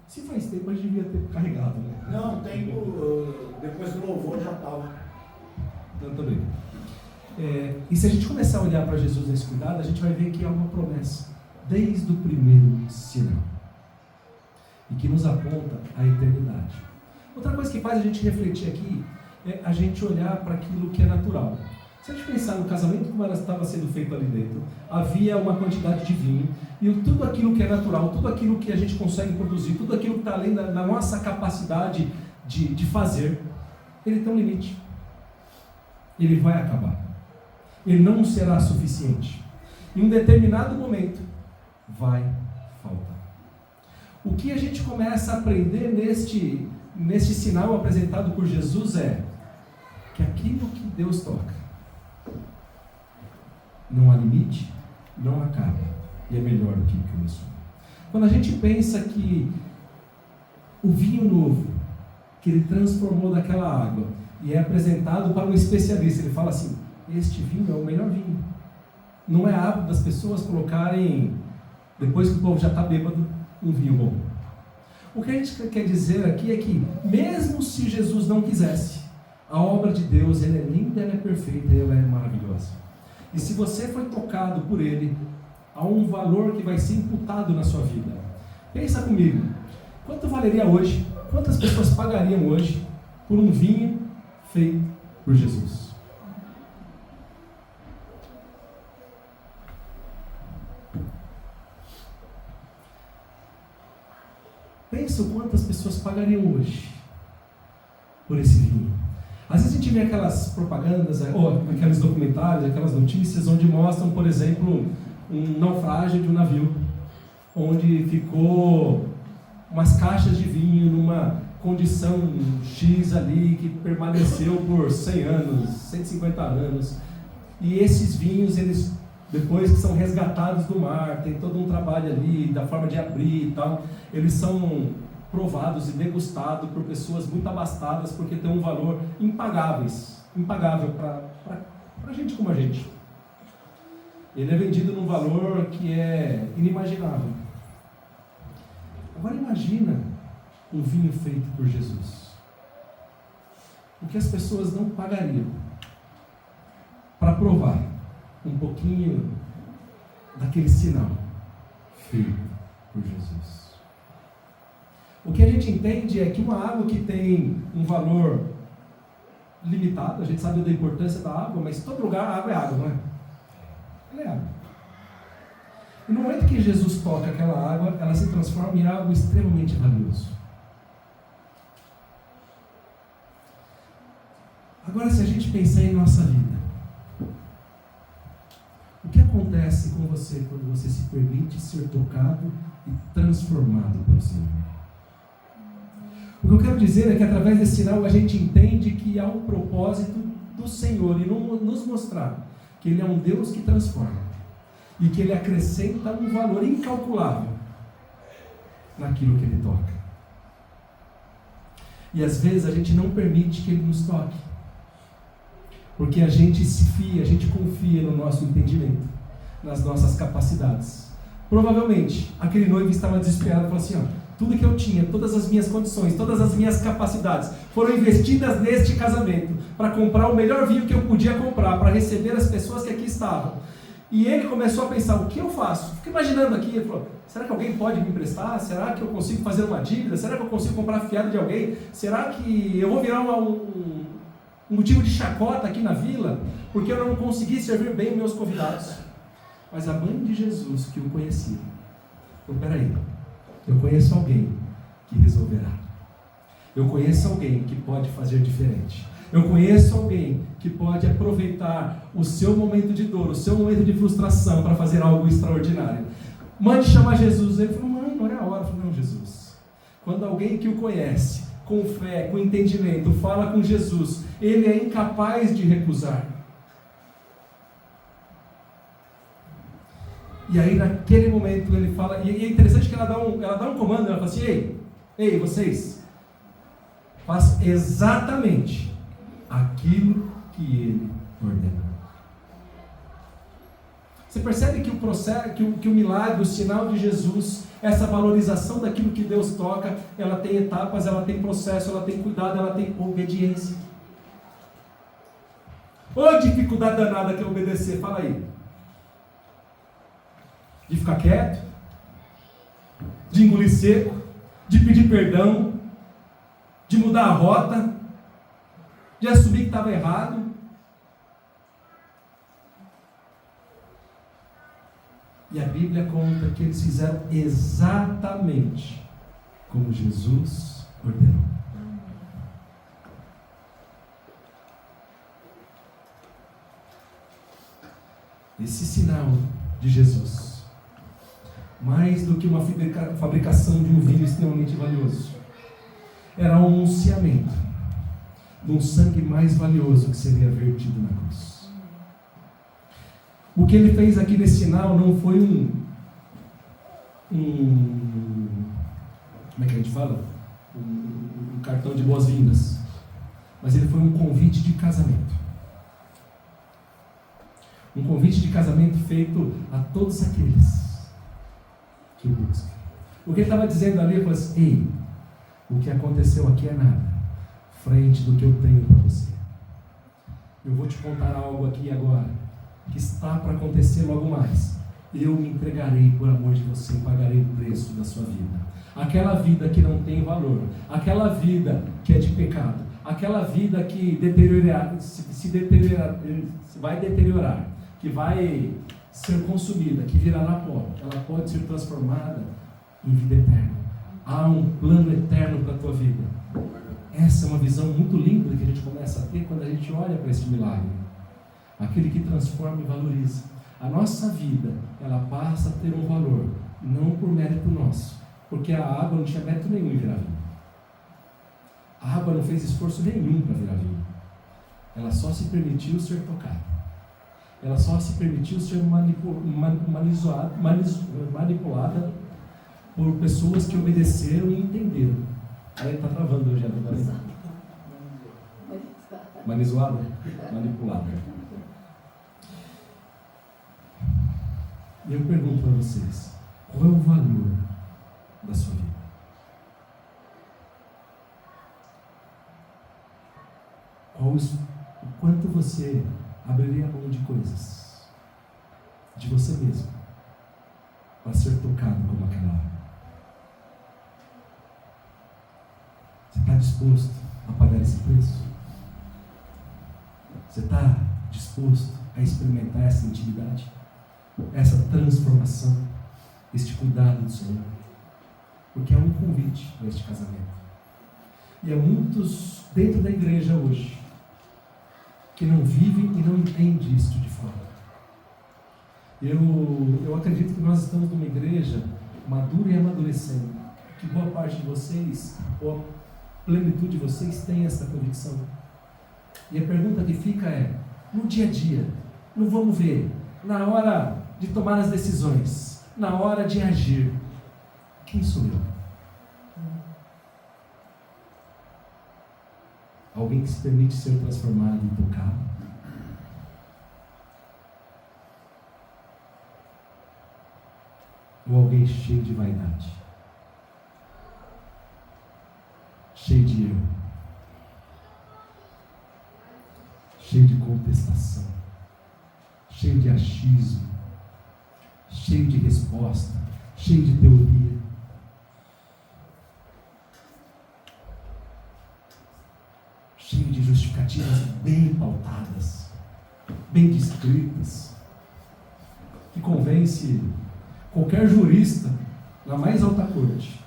Se faz tempo, a gente devia ter carregado, né? Não, tempo. Depois do louvor já estava. Não, também. E se a gente começar a olhar para Jesus nesse cuidado, a gente vai ver que há uma promessa desde o primeiro sinal e que nos aponta à eternidade. Outra coisa que faz a gente refletir aqui é a gente olhar para aquilo que é natural. Se a gente pensar no casamento como estava sendo feito ali dentro, havia uma quantidade de vinho e tudo aquilo que é natural, tudo aquilo que a gente consegue produzir, tudo aquilo que está além da nossa capacidade de fazer, ele tem um limite. Ele vai acabar. Ele não será suficiente. Em um determinado momento, vai faltar. O que a gente começa a aprender neste sinal apresentado por Jesus é que aquilo que Deus toca, não há limite, não acaba, e é melhor do que começou. Quando a gente pensa que o vinho novo, que ele transformou daquela água, e é apresentado para um especialista, ele fala assim: este vinho é o melhor vinho. Não é hábito das pessoas colocarem, depois que o povo já está bêbado, um vinho bom. O que a gente quer dizer aqui é que, mesmo se Jesus não quisesse, a obra de Deus, ela é linda, ela é perfeita, ela é maravilhosa. E se você foi tocado por Ele, há um valor que vai ser imputado na sua vida. Pensa comigo, quanto valeria hoje, quantas pessoas pagariam hoje por um vinho feito por Jesus? Pensa quantas pessoas pagariam hoje por esse vinho. Às vezes a gente vê aquelas propagandas, ou aqueles documentários, aquelas notícias onde mostram, por exemplo, um naufrágio de um navio, onde ficou umas caixas de vinho numa condição X ali, que permaneceu por 100 anos, 150 anos. E esses vinhos, eles, depois que são resgatados do mar, tem todo um trabalho ali, da forma de abrir e tal, eles são provados e degustados por pessoas muito abastadas, porque tem um valor impagável para gente como a gente. Ele é vendido num valor que é inimaginável. Agora imagina um vinho feito por Jesus. O que as pessoas não pagariam para provar um pouquinho daquele sinal feito por Jesus. O que a gente entende é que uma água que tem um valor limitado, a gente sabe da importância da água, mas em todo lugar a água é água, não é? Ela é água. E no momento que Jesus toca aquela água, ela se transforma em algo extremamente valioso. Agora, se a gente pensar em nossa vida, o que acontece com você quando você se permite ser tocado e transformado pelo Senhor? O que eu quero dizer é que através desse sinal a gente entende que há um propósito do Senhor e nos mostrar que Ele é um Deus que transforma e que Ele acrescenta um valor incalculável naquilo que Ele toca. E às vezes a gente não permite que Ele nos toque, porque a gente se fia, a gente confia no nosso entendimento, nas nossas capacidades. Provavelmente aquele noivo estava desesperado e falou assim: tudo que eu tinha, todas as minhas condições, todas as minhas capacidades foram investidas neste casamento para comprar o melhor vinho que eu podia comprar, para receber as pessoas que aqui estavam. E ele começou a pensar, o que eu faço? Fico imaginando aqui, ele falou, será que alguém pode me emprestar? Será que eu consigo fazer uma dívida? Será que eu consigo comprar fiado de alguém? Será que eu vou virar um motivo de chacota aqui na vila? Porque eu não consegui servir bem meus convidados. Mas a mãe de Jesus, que o conhecia, falou, peraí, eu conheço alguém que resolverá. Eu conheço alguém que pode fazer diferente. Eu conheço alguém que pode aproveitar o seu momento de dor, o seu momento de frustração para fazer algo extraordinário. Mande chamar Jesus. Ele falou, mãe, não é a hora. Eu falei, não, Jesus. Quando alguém que o conhece, com fé, com entendimento, fala com Jesus, ele é incapaz de recusar. E aí naquele momento ele fala, e é interessante que ela dá um comando, ela fala assim, ei, vocês, façam exatamente aquilo que ele ordenou. Você percebe que o processo, que o milagre, o sinal de Jesus, essa valorização daquilo que Deus toca, ela tem etapas, ela tem processo, ela tem cuidado, ela tem obediência. Ô dificuldade danada que é obedecer, fala aí. De ficar quieto, de engolir seco, de pedir perdão, de mudar a rota, de assumir que estava errado. E a Bíblia conta que eles fizeram exatamente como Jesus ordenou. Esse sinal de Jesus, mais do que uma fabricação de um vinho extremamente valioso, era um anunciamento de um sangue mais valioso que seria vertido na cruz. O que ele fez aqui nesse sinal não foi como é que a gente fala? Um cartão de boas-vindas, mas ele foi um convite de casamento. Um convite de casamento feito a todos aqueles que o buscam. O que ele estava dizendo ali, ele falou assim, ei, o que aconteceu aqui é nada, frente do que eu tenho para você. Eu vou te contar algo aqui agora, que está para acontecer logo mais. Eu me entregarei por amor de você e pagarei o preço da sua vida. Aquela vida que não tem valor, aquela vida que é de pecado, aquela vida que vai deteriorar, que vai ser consumida, que virará pó, ela pode ser transformada em vida eterna. Há um plano eterno para a tua vida. Essa é uma visão muito linda que a gente começa a ter quando a gente olha para esse milagre. Aquele que transforma e valoriza. A nossa vida, ela passa a ter um valor, não por mérito nosso, porque a água não tinha mérito nenhum em virar vinho. A água não fez esforço nenhum para virar vinho. Ela só se permitiu ser tocada. Ela só se permitiu ser manipulada por pessoas que obedeceram e entenderam. Aí está travando hoje, não Manizoada? Manipulada. E eu pergunto para vocês, qual é o valor da sua vida? O quanto você abriria a mão de coisas, de você mesmo, para ser tocado como aquela hora? Você está disposto a pagar esse preço? Você está disposto a experimentar essa intimidade, essa transformação, este cuidado do Senhor? Porque é um convite para este casamento. E há muitos dentro da igreja hoje que não vivem e não entendem isso de fora. Eu acredito que nós estamos numa igreja madura e amadurecendo, que boa parte de vocês, ou a plenitude de vocês, tem essa convicção. E a pergunta que fica é, no dia a dia, no vamos ver, na hora de tomar as decisões, na hora de agir, quem sou eu? Alguém que se permite ser transformado e tocado? Ou alguém cheio de vaidade? cheio de erro, cheio de contestação, cheio de achismo, cheio de resposta, cheio de teoria. Cheio de justificativas bem pautadas, bem descritas, que convence qualquer jurista na mais alta corte,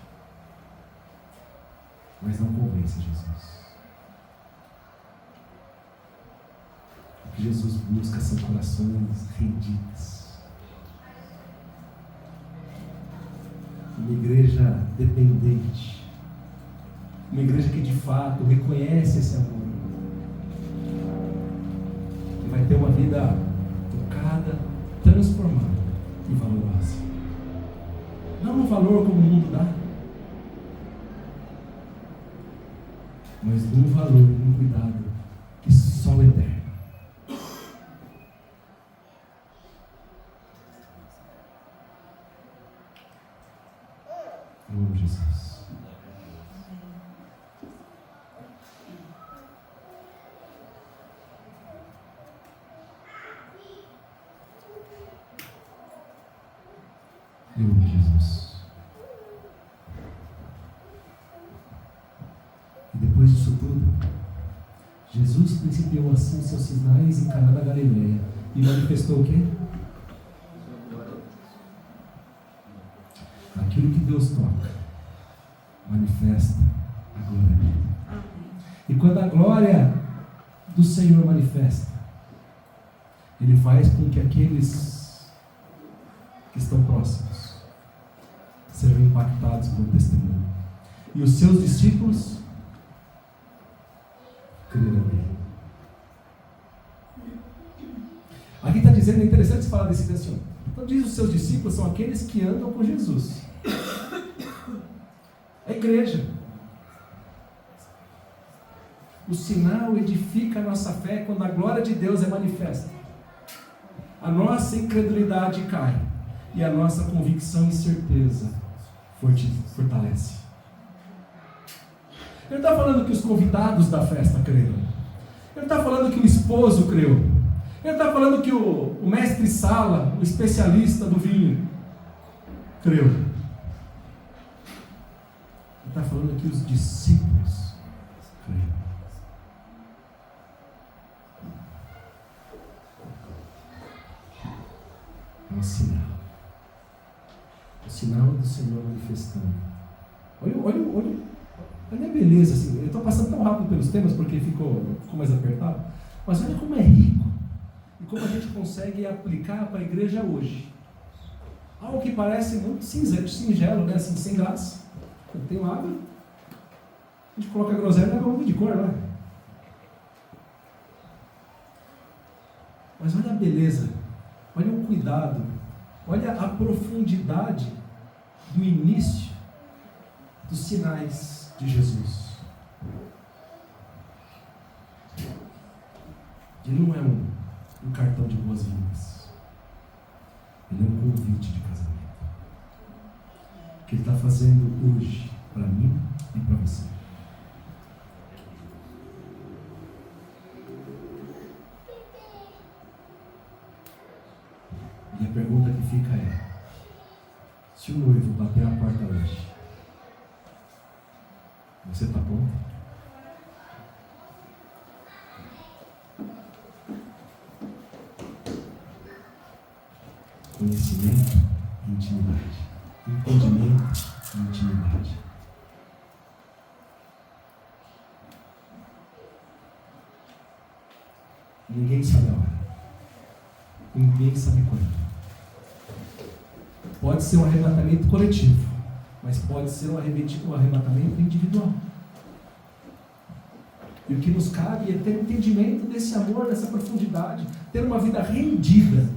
mas não convence Jesus. O que Jesus busca são corações rendidos. Uma igreja dependente, uma igreja que de fato reconhece esse amor, que vai ter uma vida tocada, transformada e valorosa. Não no valor como o mundo dá, mas num valor, num cuidado que só o eterno. Eu amo Jesus. Eu amo Jesus. E depois disso tudo, Jesus principiou assim seus sinais em Caná da Galileia e manifestou o quê? Aquilo que Deus toca, manifesta a glória dele. E quando a glória do Senhor manifesta, Ele faz com que aqueles que estão próximos sejam impactados pelo testemunho. E os seus discípulos creram nele. Aqui está dizendo, é interessante falar desse texto. Então diz os seus discípulos são aqueles que andam com Jesus. A igreja. O sinal edifica a nossa fé quando a glória de Deus é manifesta. A nossa incredulidade cai e a nossa convicção e certeza fortalece. Ele está falando que os convidados da festa creram. Ele está falando que o esposo creu. Ele está falando que o mestre Sala, o especialista do vinho, creu. Ele está falando que os discípulos creram. É um sinal. O sinal do Senhor manifestando. Olha a beleza, assim. Eu estou passando tão rápido pelos temas porque ficou mais apertado. Mas olha como é rico. E como a gente consegue aplicar para a igreja hoje. Algo que parece muito singelo, né? Assim, sem graça. Eu tenho água, a gente coloca groselha e leva de cor, né? Mas olha a beleza, olha o cuidado, olha a profundidade do início dos sinais de Jesus. Ele não é um cartão de boas-vindas. Ele é um convite de casamento. Que Ele está fazendo hoje, para mim e para você. E a pergunta que fica é: se o noivo bater a porta hoje, você está pronto? Conhecimento e intimidade. Entendimento e intimidade. Ninguém sabe a hora. Ninguém sabe quando. Pode ser um arrebatamento coletivo, mas pode ser um arrebatamento individual. E o que nos cabe é ter entendimento desse amor, dessa profundidade, ter uma vida rendida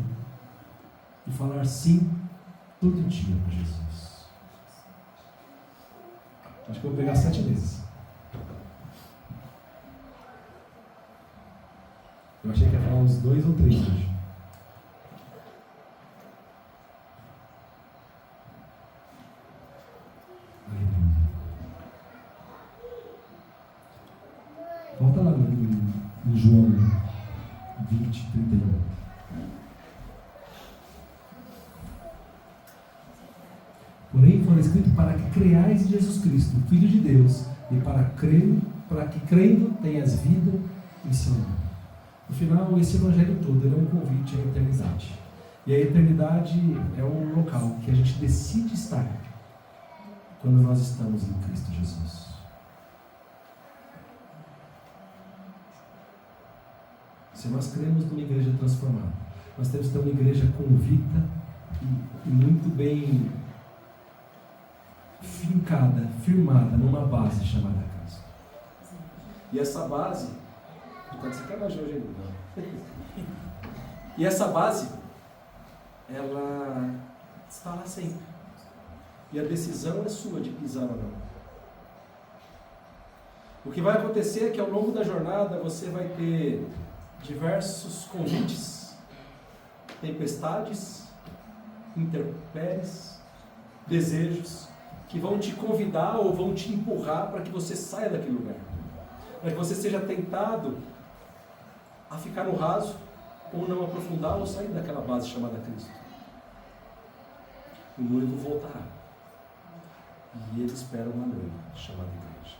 e falar sim todo dia para Jesus. Acho que eu vou pegar 7 vezes. Eu achei que ia falar uns 2 ou 3 hoje. creais em Jesus Cristo, Filho de Deus, e para que crendo tenhas vida em seu nome. No final, esse evangelho todo é um convite à eternidade. E a eternidade é um local que a gente decide estar quando nós estamos em Cristo Jesus. Se nós cremos numa igreja transformada, nós temos que ter uma igreja convicta e muito bem fincada, firmada numa base chamada Cristo. E essa base, e essa base, ela está lá sempre. E a decisão é sua de pisar ou não. O que vai acontecer é que ao longo da jornada você vai ter diversos convites, tempestades, intempéries, desejos que vão te convidar ou vão te empurrar para que você saia daquele lugar, para que você seja tentado a ficar no raso ou não aprofundar ou sair daquela base chamada Cristo. O noivo voltará e ele espera uma noiva chamada igreja.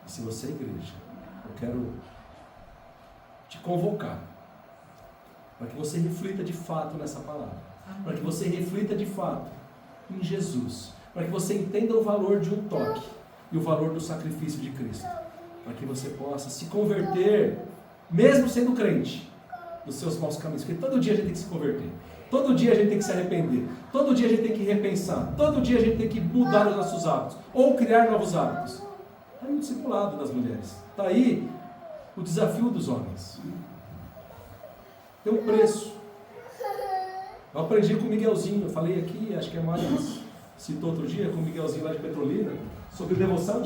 E se você é igreja, eu quero te convocar para que você reflita de fato nessa palavra, para que você reflita de fato em Jesus, para que você entenda o valor de um toque e o valor do sacrifício de Cristo, para que você possa se converter, mesmo sendo crente, dos seus maus caminhos, porque todo dia a gente tem que se converter, todo dia a gente tem que se arrepender, todo dia a gente tem que repensar, todo dia a gente tem que mudar os nossos hábitos, ou criar novos hábitos. Está aí o discipulado das mulheres, está aí o desafio dos homens. Tem um preço. Eu aprendi com o Miguelzinho, eu falei aqui, acho que é mais, citou outro dia, com o Miguelzinho lá de Petrolina, sobre devoção,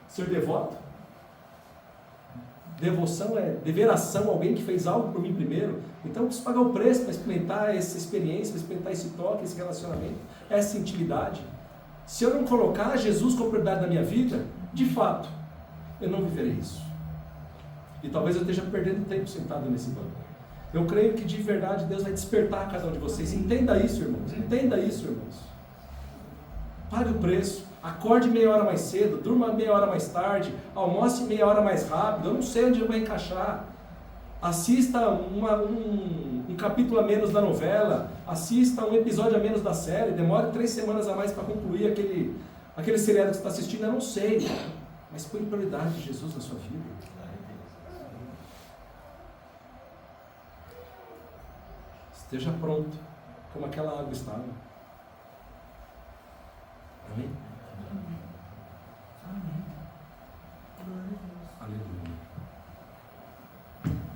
ser devoto. Devoção é deveração, alguém que fez algo por mim primeiro. Então eu preciso pagar o preço para experimentar essa experiência, para experimentar esse toque, esse relacionamento, essa intimidade. Se eu não colocar Jesus como prioridade da minha vida, de fato, eu não viverei isso. E talvez eu esteja perdendo tempo sentado nesse banco. Eu creio que de verdade Deus vai despertar cada um de vocês. Entenda isso, irmãos. Entenda isso, irmãos. Pague o preço. Acorde meia hora mais cedo. Durma meia hora mais tarde. Almoce meia hora mais rápido. Eu não sei onde eu vou encaixar. Assista um capítulo a menos da novela. Assista um episódio a menos da série. Demore 3 semanas a mais para concluir aquele seriado que você está assistindo. Eu não sei. Mas põe prioridade de Jesus na sua vida. Esteja pronto, como aquela água estava. Amém? Amém. Aleluia.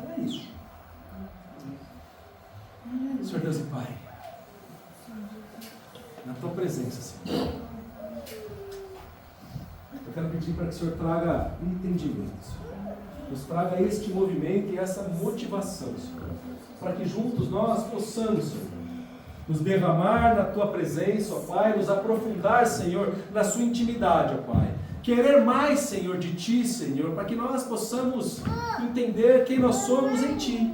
Era isso. Senhor Deus e Pai, na Tua presença, Senhor, eu quero pedir para que o Senhor traga entendimento, Senhor. Nos traga este movimento e essa motivação, Senhor, para que juntos nós possamos, Senhor, nos derramar na Tua presença, ó Pai, nos aprofundar, Senhor, na Sua intimidade, ó Pai. Querer mais, Senhor, de Ti, Senhor, para que nós possamos entender quem nós somos em Ti.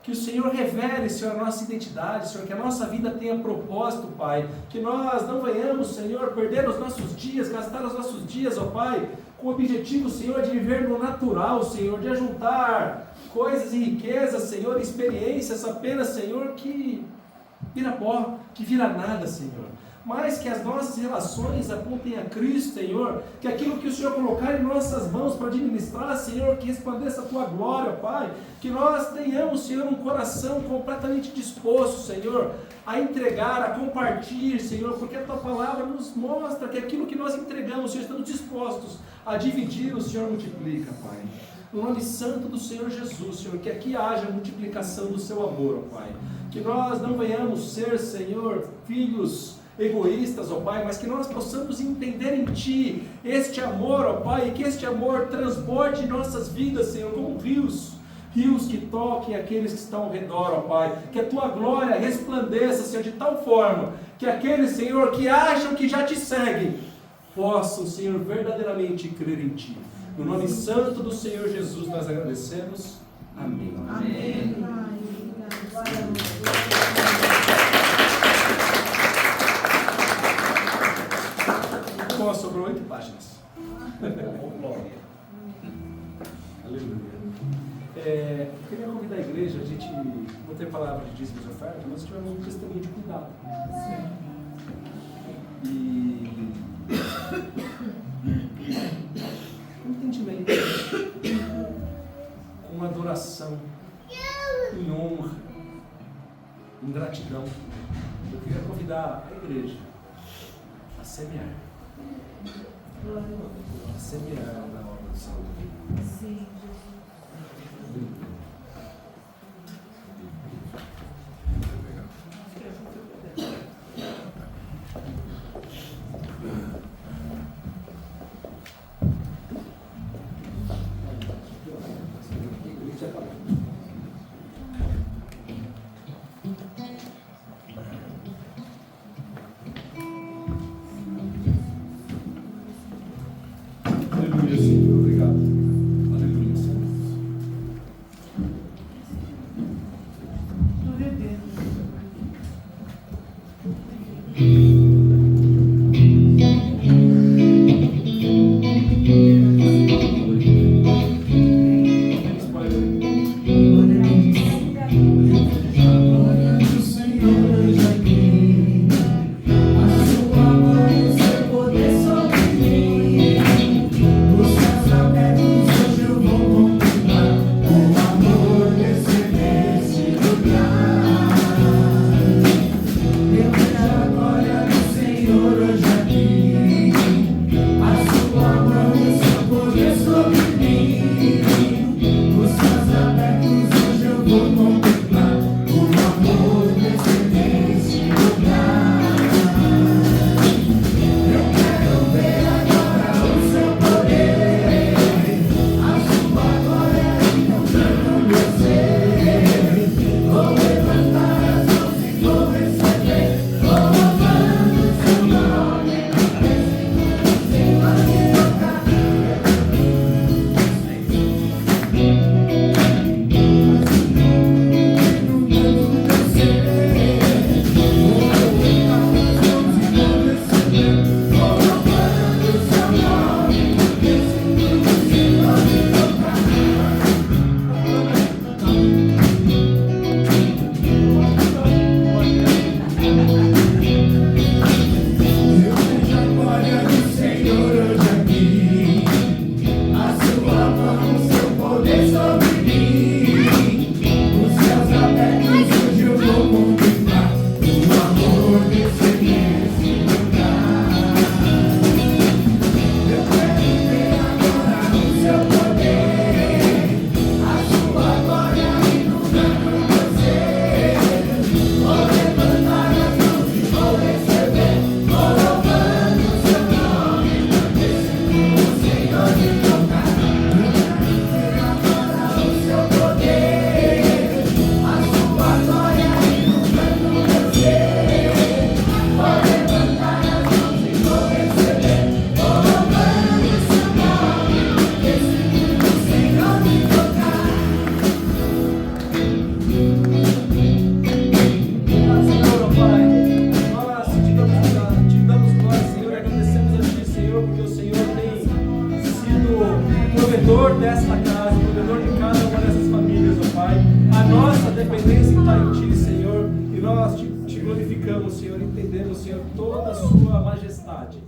Que o Senhor revele, Senhor, a nossa identidade, Senhor, que a nossa vida tenha propósito, Pai. Que nós não venhamos, Senhor, perder os nossos dias, gastar os nossos dias, ó Pai, com o objetivo, Senhor, de viver no natural, Senhor, de ajuntar coisas e riquezas, Senhor, experiências apenas, Senhor, que vira pó, que vira nada, Senhor. Mas que as nossas relações apontem a Cristo, Senhor, que aquilo que o Senhor colocar em nossas mãos para administrar, Senhor, que resplandeça a Tua glória, Pai, que nós tenhamos, Senhor, um coração completamente disposto, Senhor, a entregar, a compartilhar, Senhor, porque a Tua palavra nos mostra que aquilo que nós entregamos, Senhor, estamos dispostos a dividir, o Senhor multiplica, Pai. No nome santo do Senhor Jesus, Senhor, que aqui haja multiplicação do Seu amor, ó Pai. Que nós não venhamos ser, Senhor, filhos egoístas, ó Pai, mas que nós possamos entender em Ti este amor, ó Pai, e que este amor transborde nossas vidas, Senhor, como rios que toquem aqueles que estão ao redor, ó Pai, que a Tua glória resplandeça, Senhor, de tal forma que aqueles, Senhor, que acham que já Te seguem, possam, Senhor, verdadeiramente crer em Ti. No nome santo do Senhor Jesus nós agradecemos. Amém. Amém. Amém. igreja, a gente não tem palavra de dízimos e oferta, mas tivemos um testemunho de cuidado. E um entendimento, com adoração, em honra, em gratidão. Eu queria convidar a igreja a semear. A semear na obra do Senhor. Sim, Aleluia, Senhor. Obrigado. Aleluia, Senhor. glória a Deus. provedor desta casa, provedor de cada uma dessas famílias, ó Pai. A nossa dependência está em Ti, Senhor, e nós te glorificamos, Senhor, entendemos, Senhor, toda a Sua majestade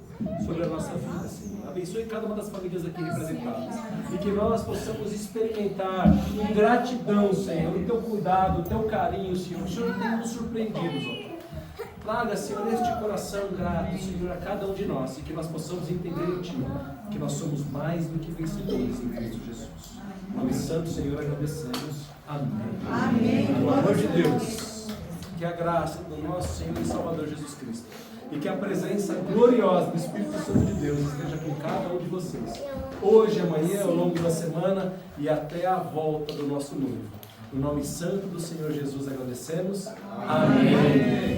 sobre a nossa vida, Senhor. Abençoe cada uma das famílias aqui representadas e que nós possamos experimentar em gratidão, Senhor, o Teu cuidado, o Teu carinho, Senhor. O Senhor tem nos surpreendidos, ó Pai. Traga, Senhor, este coração grato, Senhor, a cada um de nós e que nós possamos entender em Ti que nós somos mais do que vencedores em Cristo Jesus. Em nome santo, Senhor, agradecemos. Amém. Amém. Pelo amor de Deus, que a graça do nosso Senhor e Salvador Jesus Cristo e que a presença gloriosa do Espírito Santo de Deus esteja com cada um de vocês, hoje, amanhã, ao longo da semana e até a volta do nosso noivo. No nome santo do Senhor Jesus agradecemos. Amém.